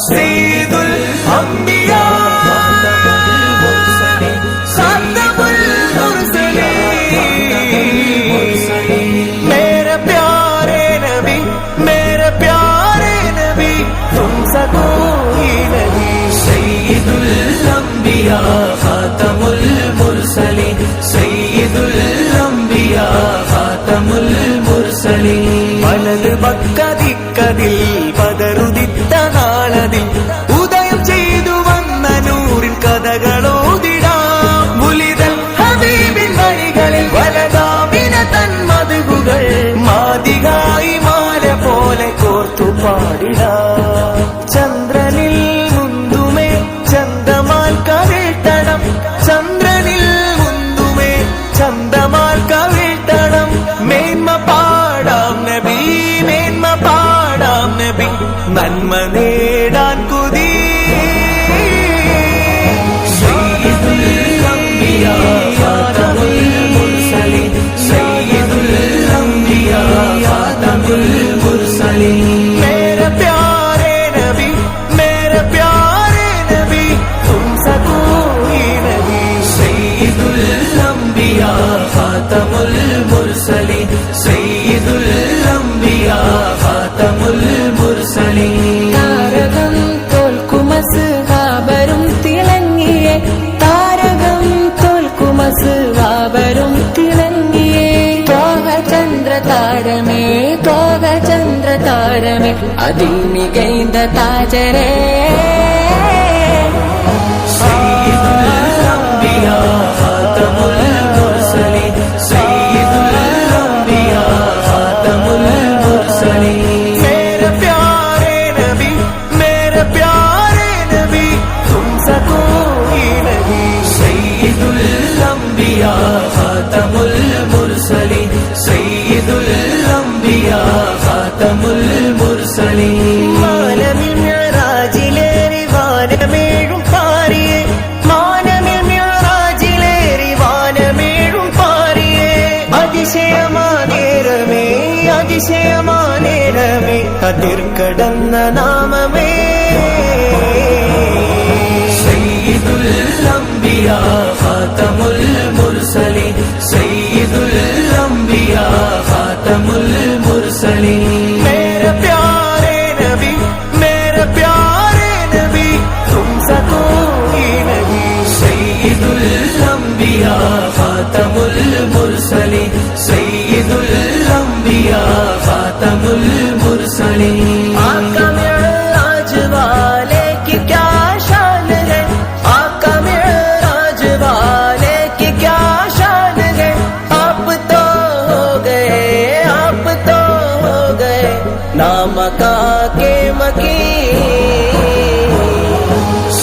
सैयदुल अंबिया खातमुल मुरसलीन मेरे प्यारे नबी तुमसे कोई नहीं। सैयदुल अंबिया खातमुल मुरसलीन सैयदुल अंबिया खातमुल मुरसलीन വലത് പക്കതിക്കതിൽ പതറുദിത്ത നാളതിൽ ഉദയം ചെയ്തു വന്ന നൂറിൻ കഥകളോതിടാം മുലിതൽ ഹബീബിൻ വഴികളിൽ വലതാമിന തന്മതുകൾ മാതികായി മാല പോലെ കോർത്തു പാടിടാം ചന്ദ്രനിൽ മുന്തുമേ ചന്ദമാൽ കവിട്ടണം ചന്ദ്രനിൽ മുന്തുമേ ചന്ദമാൽ കവിട്ടണം മേന്മ പാടാം നബി നന്മ നേടാൻ കുതി സയ്യിദുൽ അംബിയാ ഖാതമുൽ മുർസലീൻ സയ്യിദുൽ അംബിയാ ഖാതമുൽ മുർസലീൻ मेरे प्यारे नबी तुमसे कोई नहीं। सയ്യിദുൽ അംബിയാ ഖാതമുൽ മുർസലീൻ സയ്യിദുൽ അംബിയാ ഖാതമുൽ താരകം തോൽക്കുമസ്ഹാബരും തിളങ്ങിയേ താരകം തോൽക്കുമസ്ഹാബരും തിളങ്ങിയേ തോക ചന്ദ്ര താരമേ അതിൽ മികൈന്ത താജരേ സയ്യിദുൽ അംബിയാ ഖാതമുൽ മുർസലീൻ സയ്യിദുൽ അംബിയാ ഖാതമുൽ മുർസലീൻ ഖാതമുൽ മുർസലീൻ സയ്യിദുൽ അംബിയാ ഖാതമുൽ മുർസലീൻ മാനമിൽ മിഅ്റാജിലേറി വാനമേഴും പാറിയേ മാനമിൽ മിഅ്റാജിലേറി വാനമേഴും പാറിയേ അതിശയമാനേരമേ അതിർക്കടന്ന നാമമേ സയ്യിദുൽ അംബിയാ ഖാതമുൽ മുർസലീൻ സയ്യിദുൽ അംബിയാ ഖാതമുൽ മുർസലീൻ मेरे प्यारे नबी तुमसे कोई नहीं। सയ്യിദുൽ അംബിയാ ഖാതമുൽ മുർസലീൻ സയ്യിദുൽ അംബിയാ ഖാതമുൽ മുർസലീൻ आका मिअराज वाले की क्या शान है आका मिअराज वाले की क्या शान है आप तो हो गए नामका के मकीन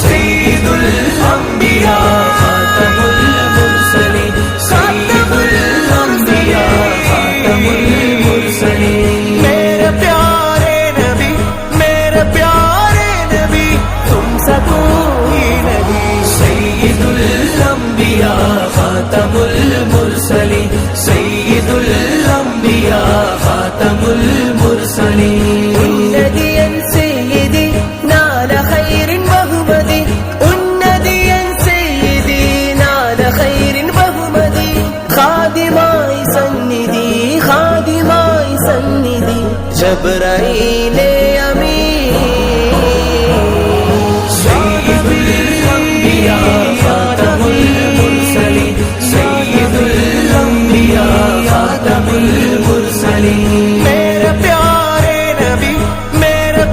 सയ്യിദുൽ അംബിയാ ഖാതമുൽ മുർസലീൻ സയ്യിദുൽ അംബിയാ ഖാതമുൽ മുർസലീൻ मेरे प्यारे नबी तुमसे कोई नहीं। सയ്യിദുൽ അംബിയാ ഖാതമുൽ മുർസലീൻ സയ്യിദുൽ അംബിയാ ഖാതമുൽ മുർസലീൻ ഉന്നതിയൻ സയ്യിദി നാല ഖൈറിൻ ബഹുമതി ഉന്നതിയൻ സയ്യിദി നാല ഖൈറിൻ ബഹുമതി ഖാദിമായി സന്നിധി ജബ്രായീലേ അമീൻ സയ്യിദുൽ അംബിയാ ഖാതമുൽ മുർസലീൻ സയ്യിദുൽ അംബിയാ ഖാതമുൽ മുർസലീൻ मेरे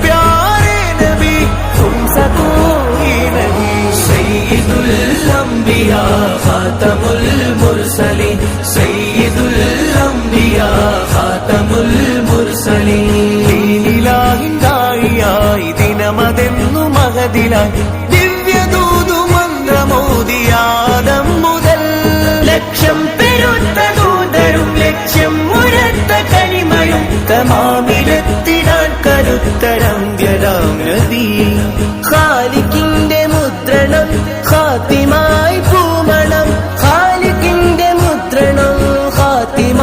प्यारे नबी तुमसे कोई नहीं। सയ്യിദുൽ അംബിയാ ഖാതമുൽ മുർസലീൻ സയ്യിദുൽ അംബിയാ ഖാതമുൽ മുർസലീൻ ദായിയായി ദിനമതെന്നു മഹദിലായി ദിവ്യദൂതു മന്ത്രമോദിയാദം മുതൽ ലക്ഷം പെരുത്ത ദൂതരും ലക്ഷ്യം മുഴത്ത കനിമയും തമാമിലെത്തിടാൻ കരുത്തരംഗ്യരാം നബി ഖാലിക്കിന്റെ മുദ്രണം ഖാത്തിമായി പൂമണം ഖാലിക്കിൻ फातिमा